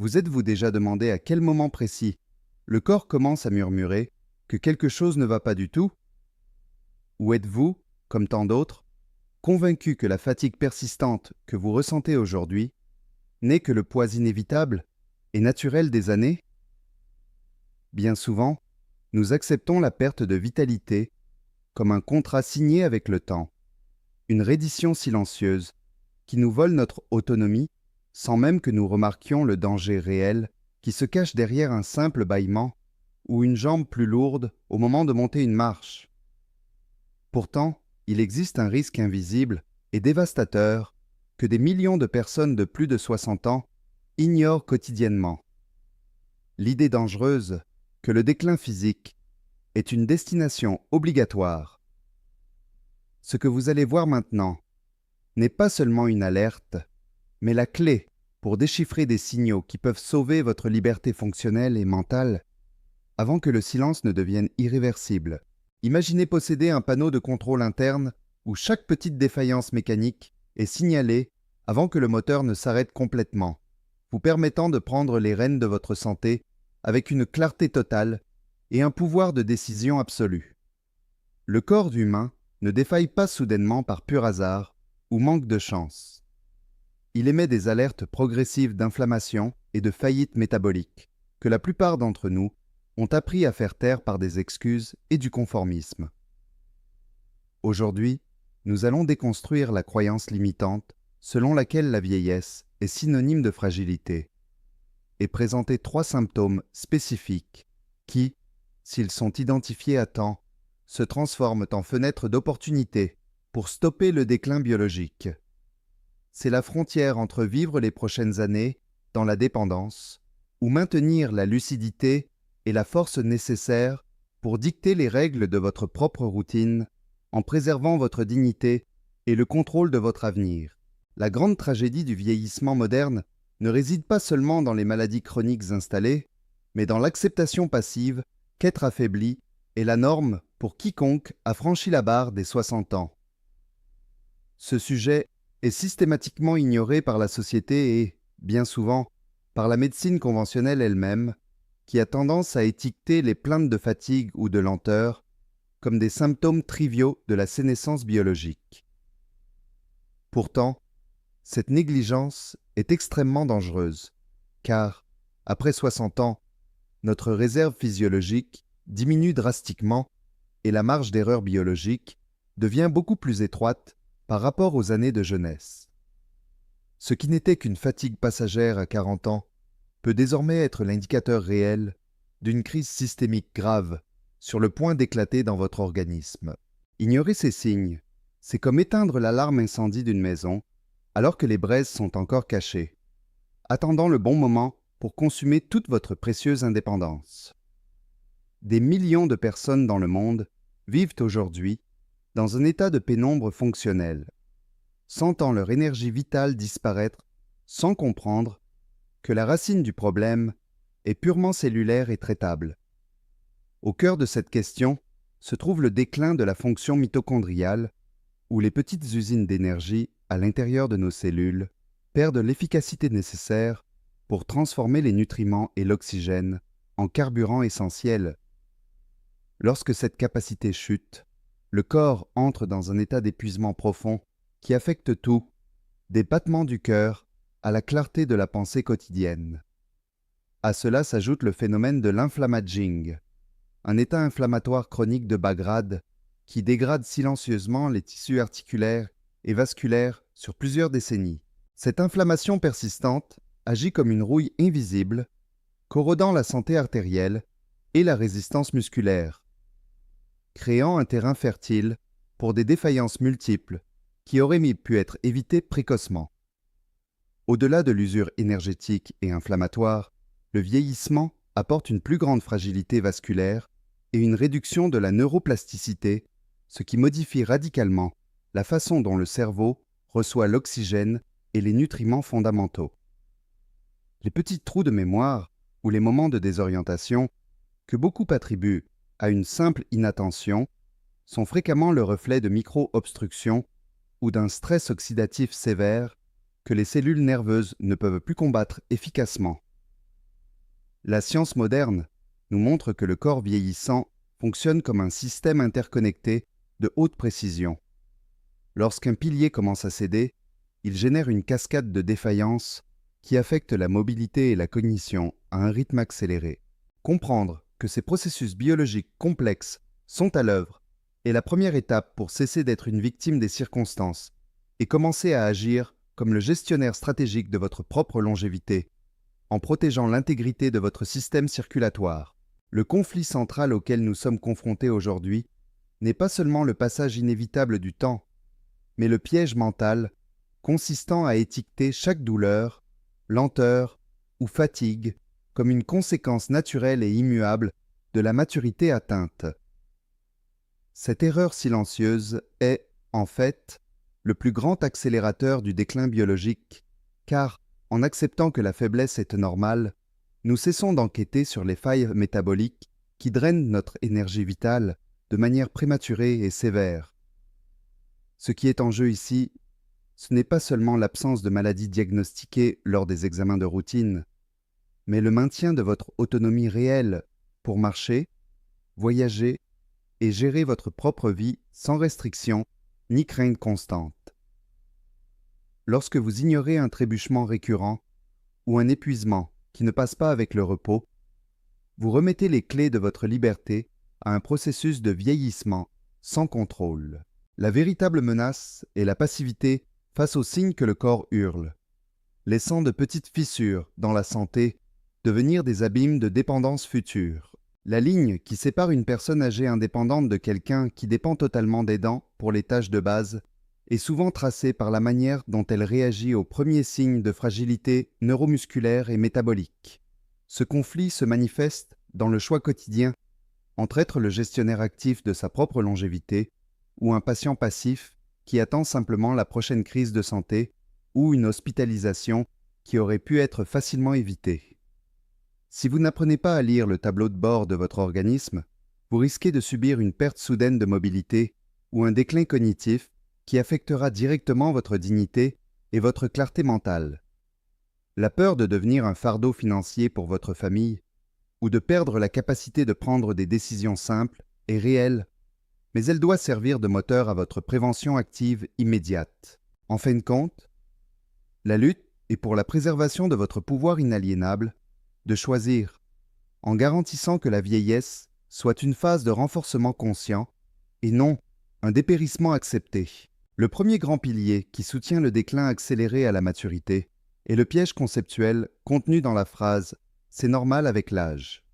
Vous êtes-vous déjà demandé à quel moment précis le corps commence à murmurer que quelque chose ne va pas du tout? Ou êtes-vous, comme tant d'autres, convaincu que la fatigue persistante que vous ressentez aujourd'hui n'est que le poids inévitable et naturel des années? Bien souvent, nous acceptons la perte de vitalité comme un contrat signé avec le temps, une reddition silencieuse qui nous vole notre autonomie sans même que nous remarquions le danger réel qui se cache derrière un simple bâillement ou une jambe plus lourde au moment de monter une marche. Pourtant, il existe un risque invisible et dévastateur que des millions de personnes de plus de 60 ans ignorent quotidiennement. L'idée dangereuse que le déclin physique est une destination obligatoire. Ce que vous allez voir maintenant n'est pas seulement une alerte, mais la clé pour déchiffrer des signaux qui peuvent sauver votre liberté fonctionnelle et mentale avant que le silence ne devienne irréversible. Imaginez posséder un panneau de contrôle interne où chaque petite défaillance mécanique est signalée avant que le moteur ne s'arrête complètement, vous permettant de prendre les rênes de votre santé avec une clarté totale et un pouvoir de décision absolu. Le corps humain ne défaille pas soudainement par pur hasard ou manque de chance. Il émet des alertes progressives d'inflammation et de faillite métabolique que la plupart d'entre nous ont appris à faire taire par des excuses et du conformisme. Aujourd'hui, nous allons déconstruire la croyance limitante selon laquelle la vieillesse est synonyme de fragilité et présenter 3 symptômes spécifiques qui, s'ils sont identifiés à temps, se transforment en fenêtres d'opportunité pour stopper le déclin biologique. C'est la frontière entre vivre les prochaines années dans la dépendance ou maintenir la lucidité et la force nécessaires pour dicter les règles de votre propre routine en préservant votre dignité et le contrôle de votre avenir. La grande tragédie du vieillissement moderne ne réside pas seulement dans les maladies chroniques installées, mais dans l'acceptation passive qu'être affaibli est la norme pour quiconque a franchi la barre des 60 ans. Ce sujet est systématiquement ignoré par la société et, bien souvent, par la médecine conventionnelle elle-même, qui a tendance à étiqueter les plaintes de fatigue ou de lenteur comme des symptômes triviaux de la sénescence biologique. Pourtant, cette négligence est extrêmement dangereuse, car, après 60 ans, notre réserve physiologique diminue drastiquement et la marge d'erreur biologique devient beaucoup plus étroite par rapport aux années de jeunesse. Ce qui n'était qu'une fatigue passagère à 40 ans peut désormais être l'indicateur réel d'une crise systémique grave sur le point d'éclater dans votre organisme. Ignorer ces signes, c'est comme éteindre l'alarme incendie d'une maison alors que les braises sont encore cachées, attendant le bon moment pour consumer toute votre précieuse indépendance. Des millions de personnes dans le monde vivent aujourd'hui dans un état de pénombre fonctionnelle, sentant leur énergie vitale disparaître sans comprendre que la racine du problème est purement cellulaire et traitable. Au cœur de cette question se trouve le déclin de la fonction mitochondriale, où les petites usines d'énergie à l'intérieur de nos cellules perdent l'efficacité nécessaire pour transformer les nutriments et l'oxygène en carburant essentiel. Lorsque cette capacité chute, le corps entre dans un état d'épuisement profond qui affecte tout, des battements du cœur à la clarté de la pensée quotidienne. À cela s'ajoute le phénomène de l'inflammaging, un état inflammatoire chronique de bas grade qui dégrade silencieusement les tissus articulaires et vasculaires sur plusieurs décennies. Cette inflammation persistante agit comme une rouille invisible, corrodant la santé artérielle et la résistance musculaire, créant un terrain fertile pour des défaillances multiples qui auraient pu être évitées précocement. Au-delà de l'usure énergétique et inflammatoire, le vieillissement apporte une plus grande fragilité vasculaire et une réduction de la neuroplasticité, ce qui modifie radicalement la façon dont le cerveau reçoit l'oxygène et les nutriments fondamentaux. Les petits trous de mémoire ou les moments de désorientation, que beaucoup attribuent à une simple inattention, sont fréquemment le reflet de micro-obstructions ou d'un stress oxydatif sévère que les cellules nerveuses ne peuvent plus combattre efficacement. La science moderne nous montre que le corps vieillissant fonctionne comme un système interconnecté de haute précision. Lorsqu'un pilier commence à céder, il génère une cascade de défaillances qui affecte la mobilité et la cognition à un rythme accéléré. Comprendre que ces processus biologiques complexes sont à l'œuvre est la première étape pour cesser d'être une victime des circonstances et commencer à agir comme le gestionnaire stratégique de votre propre longévité, en protégeant l'intégrité de votre système circulatoire. Le conflit central auquel nous sommes confrontés aujourd'hui n'est pas seulement le passage inévitable du temps, mais le piège mental consistant à étiqueter chaque douleur, lenteur ou fatigue comme une conséquence naturelle et immuable de la maturité atteinte. Cette erreur silencieuse est, en fait, le plus grand accélérateur du déclin biologique, car, en acceptant que la faiblesse est normale, nous cessons d'enquêter sur les failles métaboliques qui drainent notre énergie vitale de manière prématurée et sévère. Ce qui est en jeu ici, ce n'est pas seulement l'absence de maladies diagnostiquées lors des examens de routine, mais le maintien de votre autonomie réelle pour marcher, voyager et gérer votre propre vie sans restriction ni crainte constante. Lorsque vous ignorez un trébuchement récurrent ou un épuisement qui ne passe pas avec le repos, vous remettez les clés de votre liberté à un processus de vieillissement sans contrôle. La véritable menace est la passivité face aux signes que le corps hurle, laissant de petites fissures dans la santé devenir des abîmes de dépendance future. La ligne qui sépare une personne âgée indépendante de quelqu'un qui dépend totalement d'aidants pour les tâches de base est souvent tracée par la manière dont elle réagit aux premiers signes de fragilité neuromusculaire et métabolique. Ce conflit se manifeste dans le choix quotidien entre être le gestionnaire actif de sa propre longévité ou un patient passif qui attend simplement la prochaine crise de santé ou une hospitalisation qui aurait pu être facilement évitée. Si vous n'apprenez pas à lire le tableau de bord de votre organisme, vous risquez de subir une perte soudaine de mobilité ou un déclin cognitif qui affectera directement votre dignité et votre clarté mentale. La peur de devenir un fardeau financier pour votre famille ou de perdre la capacité de prendre des décisions simples est réelle, mais elle doit servir de moteur à votre prévention active immédiate. En fin de compte, la lutte est pour la préservation de votre pouvoir inaliénable de choisir, en garantissant que la vieillesse soit une phase de renforcement conscient et non un dépérissement accepté. Le premier grand pilier qui soutient le déclin accéléré à la maturité est le piège conceptuel contenu dans la phrase « c'est normal avec l'âge ».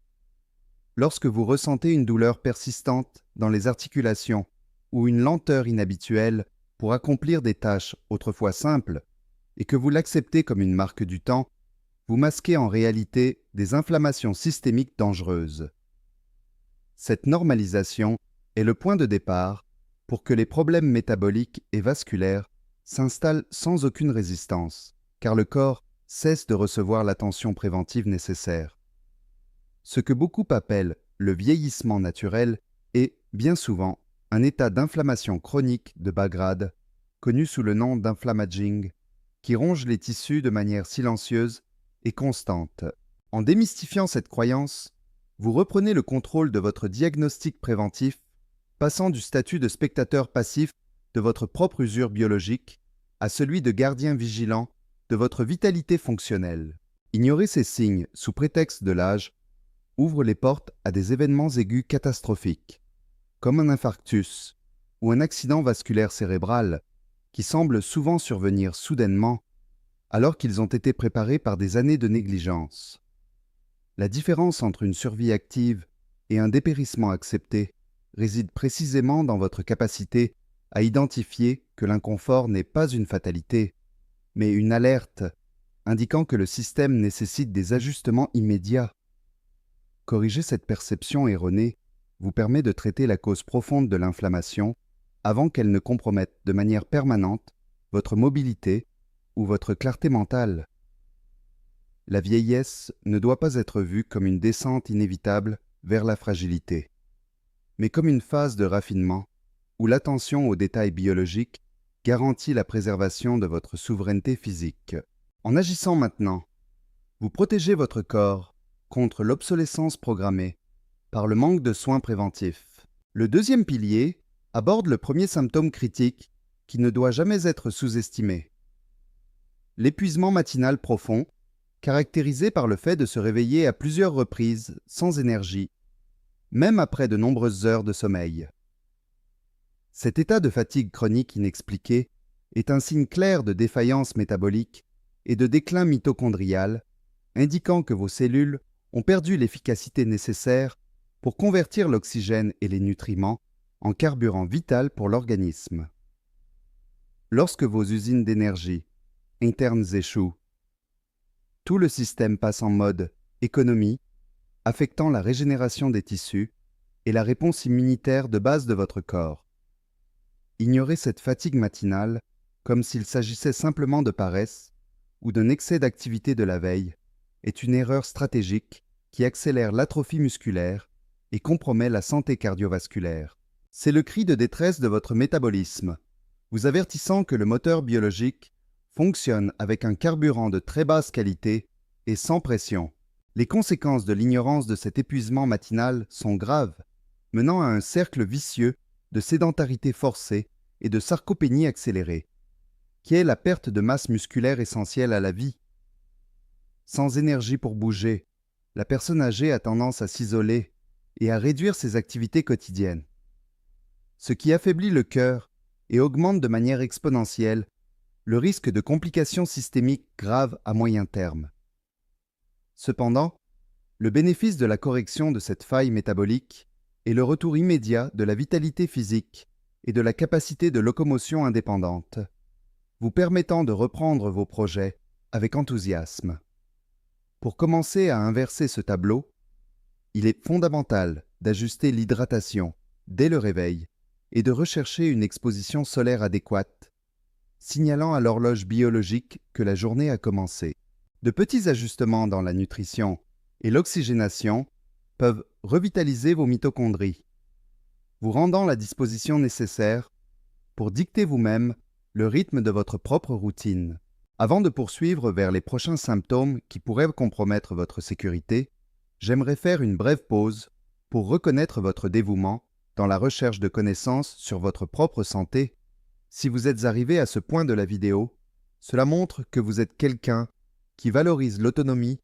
Lorsque vous ressentez une douleur persistante dans les articulations ou une lenteur inhabituelle pour accomplir des tâches autrefois simples et que vous l'acceptez comme une marque du temps, vous masquez en réalité des inflammations systémiques dangereuses. Cette normalisation est le point de départ pour que les problèmes métaboliques et vasculaires s'installent sans aucune résistance, car le corps cesse de recevoir l'attention préventive nécessaire. Ce que beaucoup appellent le vieillissement naturel est, bien souvent, un état d'inflammation chronique de bas grade, connu sous le nom d'inflammaging, qui ronge les tissus de manière silencieuse et constante. En démystifiant cette croyance, vous reprenez le contrôle de votre diagnostic préventif, passant du statut de spectateur passif de votre propre usure biologique à celui de gardien vigilant de votre vitalité fonctionnelle. Ignorer ces signes sous prétexte de l'âge ouvre les portes à des événements aigus catastrophiques, comme un infarctus ou un accident vasculaire cérébral qui semble souvent survenir soudainement alors qu'ils ont été préparés par des années de négligence. La différence entre une survie active et un dépérissement accepté réside précisément dans votre capacité à identifier que l'inconfort n'est pas une fatalité, mais une alerte indiquant que le système nécessite des ajustements immédiats. Corriger cette perception erronée vous permet de traiter la cause profonde de l'inflammation avant qu'elle ne compromette de manière permanente votre mobilité ou votre clarté mentale. La vieillesse ne doit pas être vue comme une descente inévitable vers la fragilité, mais comme une phase de raffinement où l'attention aux détails biologiques garantit la préservation de votre souveraineté physique. En agissant maintenant, vous protégez votre corps contre l'obsolescence programmée par le manque de soins préventifs. Le deuxième pilier aborde le premier symptôme critique qui ne doit jamais être sous-estimé. L'épuisement matinal profond, caractérisé par le fait de se réveiller à plusieurs reprises sans énergie, même après de nombreuses heures de sommeil. Cet état de fatigue chronique inexpliqué est un signe clair de défaillance métabolique et de déclin mitochondrial, indiquant que vos cellules ont perdu l'efficacité nécessaire pour convertir l'oxygène et les nutriments en carburant vital pour l'organisme. Lorsque vos usines d'énergie internes échouent, tout le système passe en mode économie, affectant la régénération des tissus et la réponse immunitaire de base de votre corps. Ignorer cette fatigue matinale, comme s'il s'agissait simplement de paresse ou d'un excès d'activité de la veille, est une erreur stratégique qui accélère l'atrophie musculaire et compromet la santé cardiovasculaire. C'est le cri de détresse de votre métabolisme, vous avertissant que le moteur biologique fonctionne avec un carburant de très basse qualité et sans pression. Les conséquences de l'ignorance de cet épuisement matinal sont graves, menant à un cercle vicieux de sédentarité forcée et de sarcopénie accélérée, qui est la perte de masse musculaire essentielle à la vie. Sans énergie pour bouger, la personne âgée a tendance à s'isoler et à réduire ses activités quotidiennes, ce qui affaiblit le cœur et augmente de manière exponentielle le risque de complications systémiques graves à moyen terme. Cependant, le bénéfice de la correction de cette faille métabolique est le retour immédiat de la vitalité physique et de la capacité de locomotion indépendante, vous permettant de reprendre vos projets avec enthousiasme. Pour commencer à inverser ce tableau, il est fondamental d'ajuster l'hydratation dès le réveil et de rechercher une exposition solaire adéquate, signalant à l'horloge biologique que la journée a commencé. De petits ajustements dans la nutrition et l'oxygénation peuvent revitaliser vos mitochondries, vous rendant la disposition nécessaire pour dicter vous-même le rythme de votre propre routine. Avant de poursuivre vers les prochains symptômes qui pourraient compromettre votre sécurité, j'aimerais faire une brève pause pour reconnaître votre dévouement dans la recherche de connaissances sur votre propre santé. Si vous êtes arrivé à ce point de la vidéo, cela montre que vous êtes quelqu'un qui valorise l'autonomie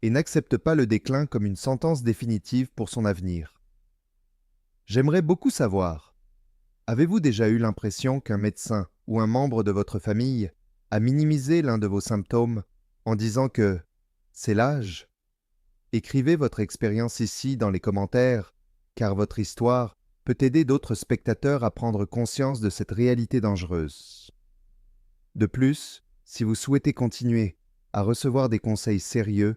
et n'accepte pas le déclin comme une sentence définitive pour son avenir. J'aimerais beaucoup savoir, avez-vous déjà eu l'impression qu'un médecin ou un membre de votre famille a minimisé l'un de vos symptômes en disant que « c'est l'âge » ? Écrivez votre expérience ici dans les commentaires, car votre histoire peut aider d'autres spectateurs à prendre conscience de cette réalité dangereuse. De plus, si vous souhaitez continuer à recevoir des conseils sérieux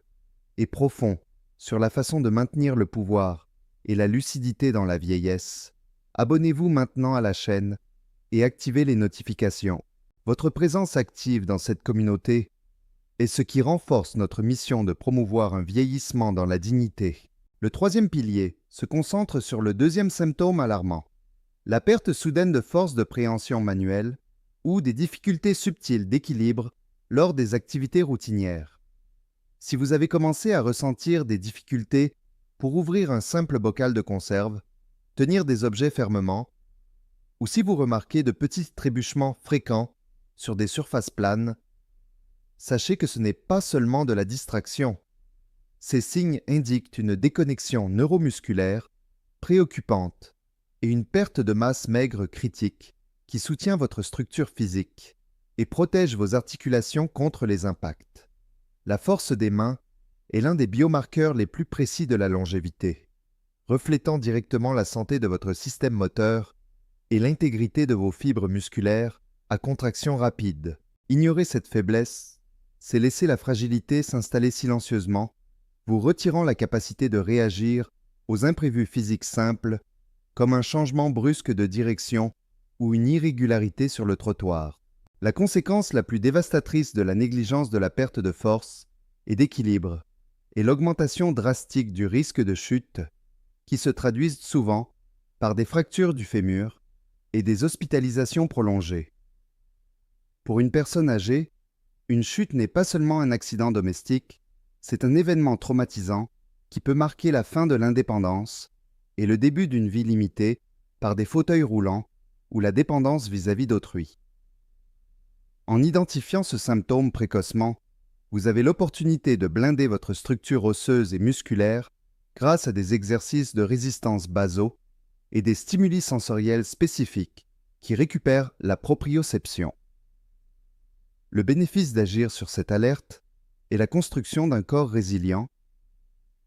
et profonds sur la façon de maintenir le pouvoir et la lucidité dans la vieillesse, abonnez-vous maintenant à la chaîne et activez les notifications. Votre présence active dans cette communauté est ce qui renforce notre mission de promouvoir un vieillissement dans la dignité. Le troisième pilier se concentre sur le deuxième symptôme alarmant, la perte soudaine de force de préhension manuelle ou des difficultés subtiles d'équilibre lors des activités routinières. Si vous avez commencé à ressentir des difficultés pour ouvrir un simple bocal de conserve, tenir des objets fermement, ou si vous remarquez de petits trébuchements fréquents sur des surfaces planes, sachez que ce n'est pas seulement de la distraction. Ces signes indiquent une déconnexion neuromusculaire préoccupante et une perte de masse maigre critique qui soutient votre structure physique et protège vos articulations contre les impacts. La force des mains est l'un des biomarqueurs les plus précis de la longévité, reflétant directement la santé de votre système moteur et l'intégrité de vos fibres musculaires à contraction rapide. Ignorer cette faiblesse, c'est laisser la fragilité s'installer silencieusement, vous retirant la capacité de réagir aux imprévus physiques simples, comme un changement brusque de direction ou une irrégularité sur le trottoir. La conséquence la plus dévastatrice de la négligence de la perte de force et d'équilibre est l'augmentation drastique du risque de chute, qui se traduisent souvent par des fractures du fémur et des hospitalisations prolongées. Pour une personne âgée, une chute n'est pas seulement un accident domestique, c'est un événement traumatisant qui peut marquer la fin de l'indépendance et le début d'une vie limitée par des fauteuils roulants ou la dépendance vis-à-vis d'autrui. En identifiant ce symptôme précocement, vous avez l'opportunité de blinder votre structure osseuse et musculaire grâce à des exercices de résistance basaux et des stimuli sensoriels spécifiques qui récupèrent la proprioception. Le bénéfice d'agir sur cette alerte est la construction d'un corps résilient,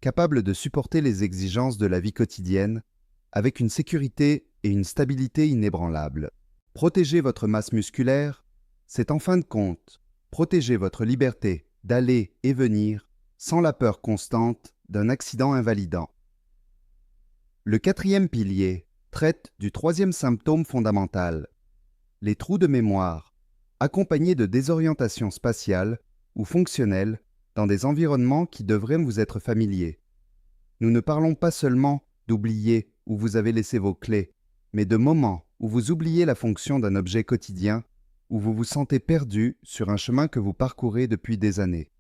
capable de supporter les exigences de la vie quotidienne avec une sécurité et une stabilité inébranlables. Protéger votre masse musculaire, c'est en fin de compte protéger votre liberté d'aller et venir sans la peur constante d'un accident invalidant. Le quatrième pilier traite du troisième symptôme fondamental, les trous de mémoire, accompagnés de désorientation spatiale ou fonctionnelle dans des environnements qui devraient vous être familiers. Nous ne parlons pas seulement d'oublier où vous avez laissé vos clés, mais de moments où vous oubliez la fonction d'un objet quotidien, où vous vous sentez perdu sur un chemin que vous parcourez depuis des années.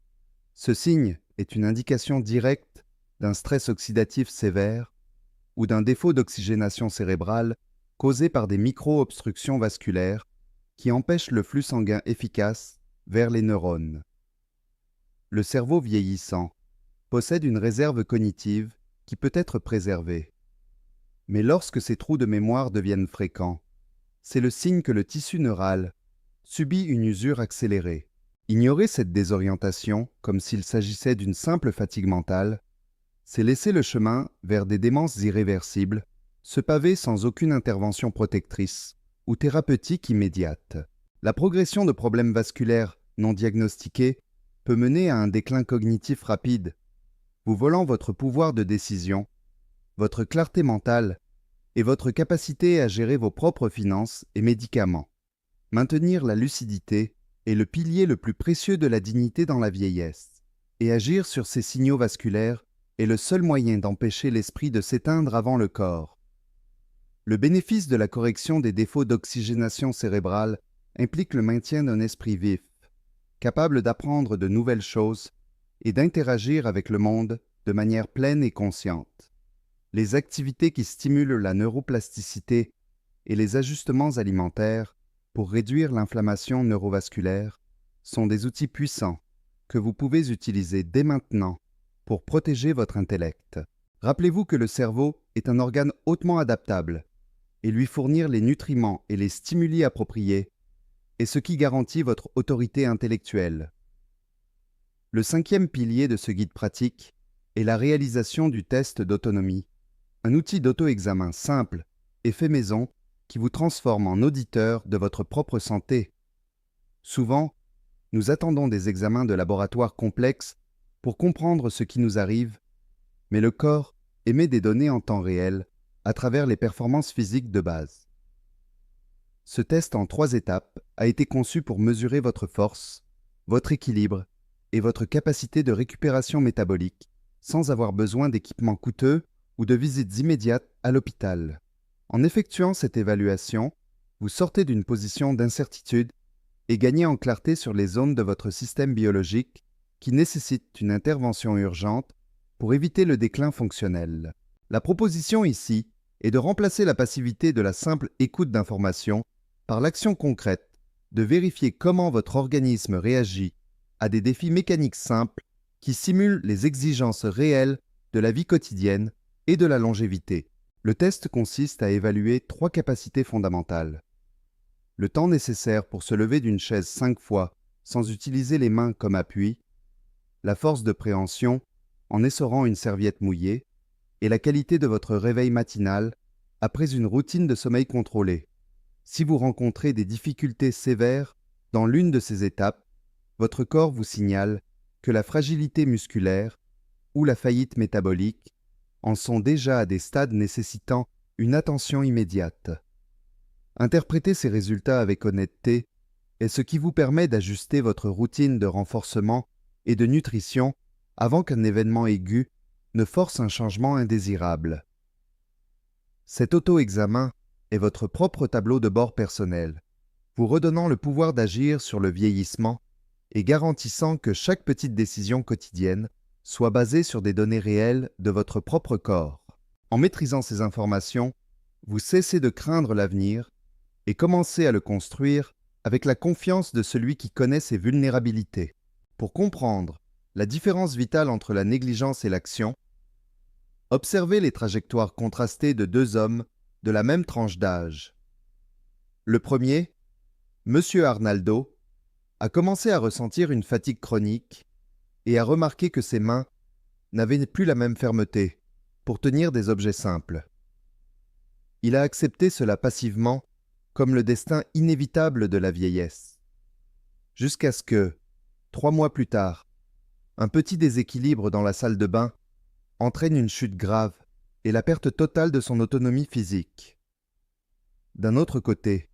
Ce signe est une indication directe d'un stress oxydatif sévère ou d'un défaut d'oxygénation cérébrale causé par des micro-obstructions vasculaires qui empêchent le flux sanguin efficace vers les neurones. Le cerveau vieillissant possède une réserve cognitive qui peut être préservée. Mais lorsque ces trous de mémoire deviennent fréquents, c'est le signe que le tissu neural subit une usure accélérée. Ignorer cette désorientation comme s'il s'agissait d'une simple fatigue mentale, c'est laisser le chemin vers des démences irréversibles, se paver sans aucune intervention protectrice ou thérapeutique immédiate. La progression de problèmes vasculaires non diagnostiqués peut mener à un déclin cognitif rapide, vous volant votre pouvoir de décision, votre clarté mentale et votre capacité à gérer vos propres finances et médicaments. Maintenir la lucidité est le pilier le plus précieux de la dignité dans la vieillesse, et agir sur ces signaux vasculaires est le seul moyen d'empêcher l'esprit de s'éteindre avant le corps. Le bénéfice de la correction des défauts d'oxygénation cérébrale implique le maintien d'un esprit vif, capable d'apprendre de nouvelles choses et d'interagir avec le monde de manière pleine et consciente. Les activités qui stimulent la neuroplasticité et les ajustements alimentaires pour réduire l'inflammation neurovasculaire sont des outils puissants que vous pouvez utiliser dès maintenant pour protéger votre intellect. Rappelez-vous que le cerveau est un organe hautement adaptable et lui fournir les nutriments et les stimuli appropriés est ce qui garantit votre autorité intellectuelle. Le cinquième pilier de ce guide pratique est la réalisation du test d'autonomie, un outil d'auto-examen simple et fait maison qui vous transforme en auditeur de votre propre santé. Souvent, nous attendons des examens de laboratoire complexes pour comprendre ce qui nous arrive, mais le corps émet des données en temps réel à travers les performances physiques de base. Ce test en 3 étapes a été conçu pour mesurer votre force, votre équilibre et votre capacité de récupération métabolique sans avoir besoin d'équipements coûteux ou de visites immédiates à l'hôpital. En effectuant cette évaluation, vous sortez d'une position d'incertitude et gagnez en clarté sur les zones de votre système biologique qui nécessitent une intervention urgente pour éviter le déclin fonctionnel. La proposition ici est de remplacer la passivité de la simple écoute d'informations par l'action concrète de vérifier comment votre organisme réagit à des défis mécaniques simples qui simulent les exigences réelles de la vie quotidienne et de la longévité. Le test consiste à évaluer 3 capacités fondamentales. Le temps nécessaire pour se lever d'une chaise 5 fois sans utiliser les mains comme appui, la force de préhension en essorant une serviette mouillée et la qualité de votre réveil matinal après une routine de sommeil contrôlé. Si vous rencontrez des difficultés sévères dans l'une de ces étapes, votre corps vous signale que la fragilité musculaire ou la faillite métabolique en sont déjà à des stades nécessitant une attention immédiate. Interpréter ces résultats avec honnêteté est ce qui vous permet d'ajuster votre routine de renforcement et de nutrition avant qu'un événement aigu ne force un changement indésirable. Cet auto-examen est votre propre tableau de bord personnel, vous redonnant le pouvoir d'agir sur le vieillissement et garantissant que chaque petite décision quotidienne soit basée sur des données réelles de votre propre corps. En maîtrisant ces informations, vous cessez de craindre l'avenir et commencez à le construire avec la confiance de celui qui connaît ses vulnérabilités. Pour comprendre la différence vitale entre la négligence et l'action, observez les trajectoires contrastées de deux hommes de la même tranche d'âge. Le premier, Monsieur Arnaldo, a commencé à ressentir une fatigue chronique et a remarqué que ses mains n'avaient plus la même fermeté pour tenir des objets simples. Il a accepté cela passivement comme le destin inévitable de la vieillesse. Jusqu'à ce que, 3 mois plus tard, un petit déséquilibre dans la salle de bain entraîne une chute grave et la perte totale de son autonomie physique. D'un autre côté,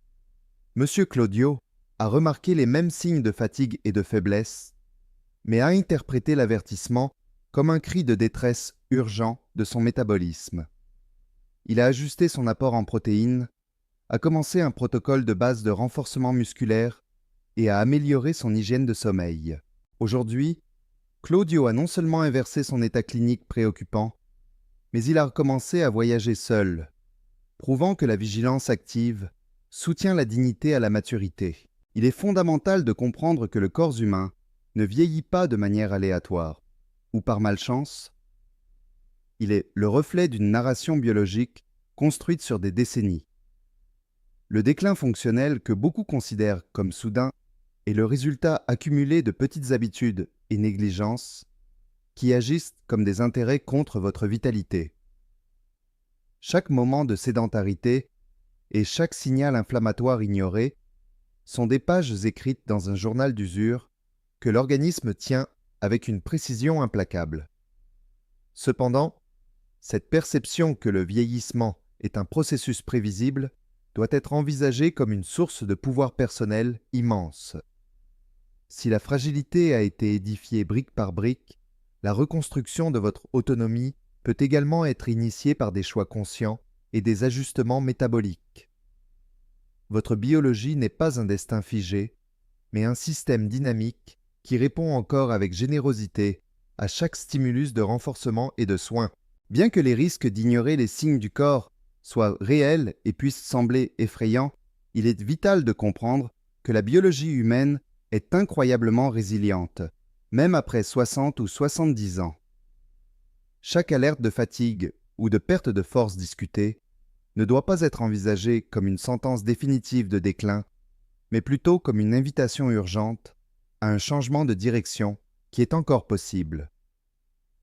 Monsieur Claudio a remarqué les mêmes signes de fatigue et de faiblesse, mais a interprété l'avertissement comme un cri de détresse urgent de son métabolisme. Il a ajusté son apport en protéines, a commencé un protocole de base de renforcement musculaire et a amélioré son hygiène de sommeil. Aujourd'hui, Claudio a non seulement inversé son état clinique préoccupant, mais il a recommencé à voyager seul, prouvant que la vigilance active soutient la dignité à la maturité. Il est fondamental de comprendre que le corps humain ne vieillit pas de manière aléatoire, ou par malchance. Il est le reflet d'une narration biologique construite sur des décennies. Le déclin fonctionnel que beaucoup considèrent comme soudain est le résultat accumulé de petites habitudes et négligences qui agissent comme des intérêts contre votre vitalité. Chaque moment de sédentarité et chaque signal inflammatoire ignoré sont des pages écrites dans un journal d'usure que l'organisme tient avec une précision implacable. Cependant, cette perception que le vieillissement est un processus prévisible doit être envisagée comme une source de pouvoir personnel immense. Si la fragilité a été édifiée brique par brique, la reconstruction de votre autonomie peut également être initiée par des choix conscients et des ajustements métaboliques. Votre biologie n'est pas un destin figé, mais un système dynamique qui répond encore avec générosité à chaque stimulus de renforcement et de soin. Bien que les risques d'ignorer les signes du corps soient réels et puissent sembler effrayants, il est vital de comprendre que la biologie humaine est incroyablement résiliente, même après 60 ou 70 ans. Chaque alerte de fatigue ou de perte de force discutée ne doit pas être envisagée comme une sentence définitive de déclin, mais plutôt comme une invitation urgente à un changement de direction qui est encore possible.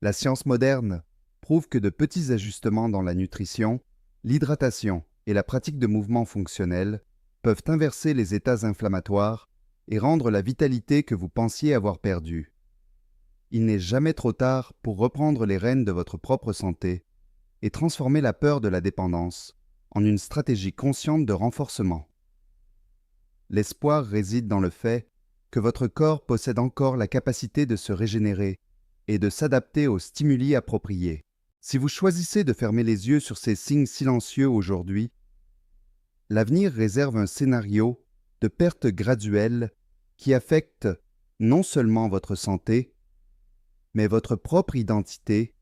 La science moderne prouve que de petits ajustements dans la nutrition, l'hydratation et la pratique de mouvements fonctionnels peuvent inverser les états inflammatoires et rendre la vitalité que vous pensiez avoir perdue. Il n'est jamais trop tard pour reprendre les rênes de votre propre santé et transformer la peur de la dépendance en une stratégie consciente de renforcement. L'espoir réside dans le fait que votre corps possède encore la capacité de se régénérer et de s'adapter aux stimuli appropriés. Si vous choisissez de fermer les yeux sur ces signes silencieux aujourd'hui, l'avenir réserve un scénario de perte graduelle qui affecte non seulement votre santé, mais votre propre identité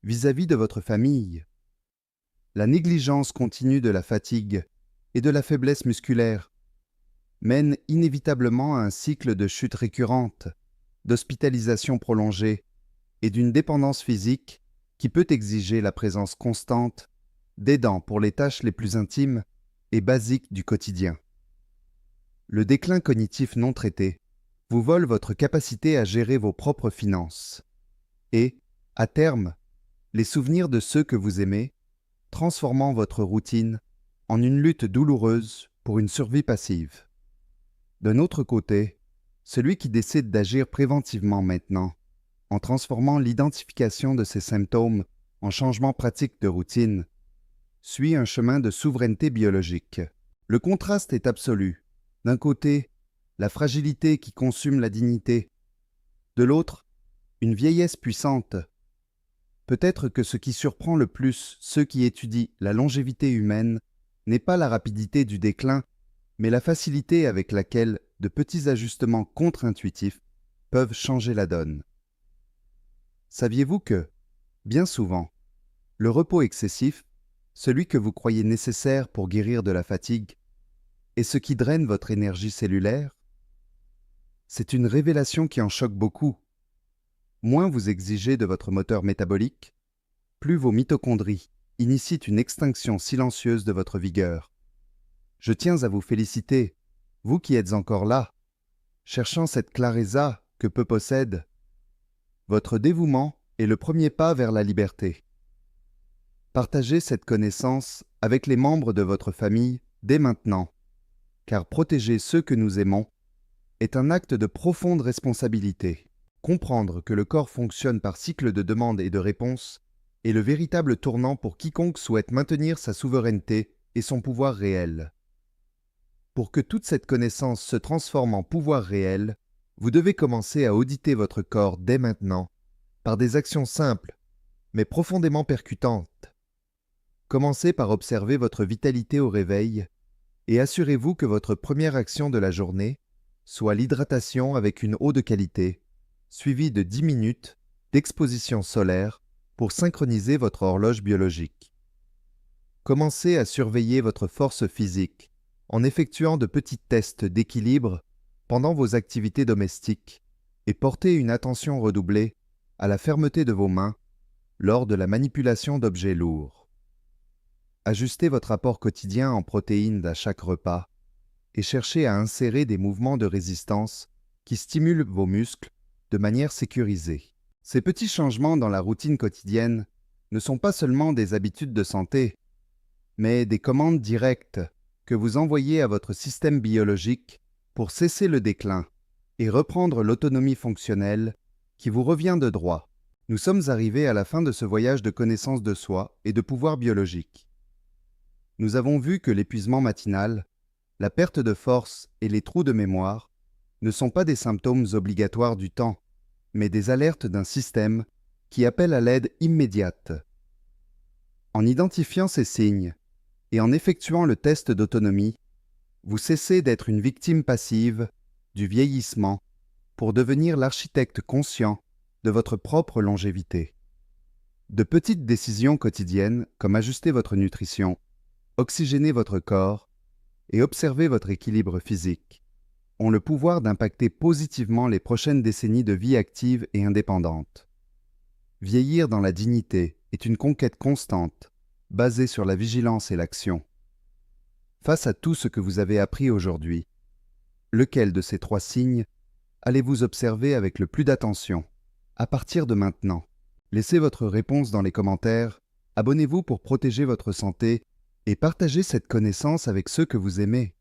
vis-à-vis de votre famille. La négligence continue de la fatigue et de la faiblesse musculaire mène inévitablement à un cycle de chute récurrente, d'hospitalisation prolongée et d'une dépendance physique qui peut exiger la présence constante d'aidants pour les tâches les plus intimes et basiques du quotidien. Le déclin cognitif non traité vous vole votre capacité à gérer vos propres finances et, à terme, les souvenirs de ceux que vous aimez, transformant votre routine en une lutte douloureuse pour une survie passive. D'un autre côté, celui qui décide d'agir préventivement maintenant, en transformant l'identification de ses symptômes en changement pratique de routine, suit un chemin de souveraineté biologique. Le contraste est absolu. D'un côté, la fragilité qui consume la dignité. De l'autre, une vieillesse puissante. Peut-être que ce qui surprend le plus ceux qui étudient la longévité humaine n'est pas la rapidité du déclin, mais la facilité avec laquelle de petits ajustements contre-intuitifs peuvent changer la donne. Saviez-vous que, bien souvent, le repos excessif, celui que vous croyez nécessaire pour guérir de la fatigue, est ce qui draine votre énergie cellulaire? C'est une révélation qui en choque beaucoup. Moins vous exigez de votre moteur métabolique, plus vos mitochondries initient une extinction silencieuse de votre vigueur. Je tiens à vous féliciter, vous qui êtes encore là, cherchant cette clareza que peu possède. Votre dévouement est le premier pas vers la liberté. Partagez cette connaissance avec les membres de votre famille dès maintenant, car protéger ceux que nous aimons est un acte de profonde responsabilité. Comprendre que le corps fonctionne par cycle de demande et de réponse est le véritable tournant pour quiconque souhaite maintenir sa souveraineté et son pouvoir réel. Pour que toute cette connaissance se transforme en pouvoir réel, vous devez commencer à auditer votre corps dès maintenant, par des actions simples, mais profondément percutantes. Commencez par observer votre vitalité au réveil et assurez-vous que votre première action de la journée soit l'hydratation avec une eau de qualité, suivie de 10 minutes d'exposition solaire pour synchroniser votre horloge biologique. Commencez à surveiller votre force physique en effectuant de petits tests d'équilibre pendant vos activités domestiques et portez une attention redoublée à la fermeté de vos mains lors de la manipulation d'objets lourds. Ajustez votre apport quotidien en protéines à chaque repas et cherchez à insérer des mouvements de résistance qui stimulent vos muscles de manière sécurisée. Ces petits changements dans la routine quotidienne ne sont pas seulement des habitudes de santé, mais des commandes directes que vous envoyez à votre système biologique pour cesser le déclin et reprendre l'autonomie fonctionnelle qui vous revient de droit. Nous sommes arrivés à la fin de ce voyage de connaissance de soi et de pouvoir biologique. Nous avons vu que l'épuisement matinal, la perte de force et les trous de mémoire ne sont pas des symptômes obligatoires du temps, mais des alertes d'un système qui appelle à l'aide immédiate. En identifiant ces signes et en effectuant le test d'autonomie, vous cessez d'être une victime passive du vieillissement pour devenir l'architecte conscient de votre propre longévité. De petites décisions quotidiennes comme ajuster votre nutrition, oxygéner votre corps et observer votre équilibre physique ont le pouvoir d'impacter positivement les prochaines décennies de vie active et indépendante. Vieillir dans la dignité est une conquête constante, basée sur la vigilance et l'action. Face à tout ce que vous avez appris aujourd'hui, lequel de ces 3 signes allez-vous observer avec le plus d'attention? À partir de maintenant, laissez votre réponse dans les commentaires, abonnez-vous pour protéger votre santé et partagez cette connaissance avec ceux que vous aimez.